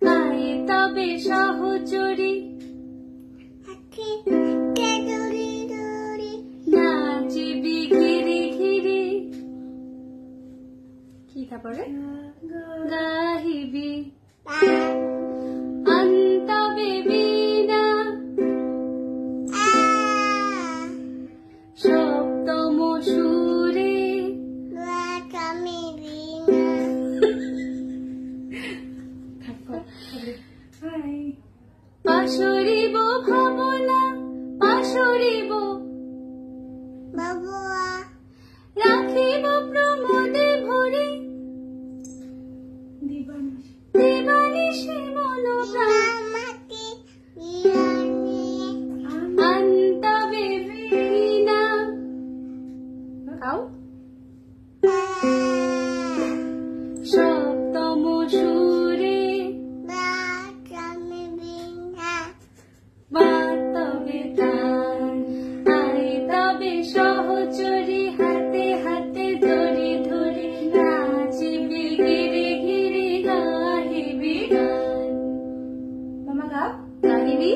আয় তবে সহচরী নাচিবি ঘিরি ঘিরি কি তারপরে গাহিবি অন্তবে বীণা সপ্তম সুরে পাশরিব ভাবনা পাশরিব রাখিব প্রমোদে ভরি দিবানিশি মন অন্তবে বীণা সপ্তম সুরে বাতবে তার আয় তবে সহচরী হাতে হাতে ধরি ধরি নাচিবি ঘিরে ঘিরে গাহিবি গান মামা গাও গাহিবি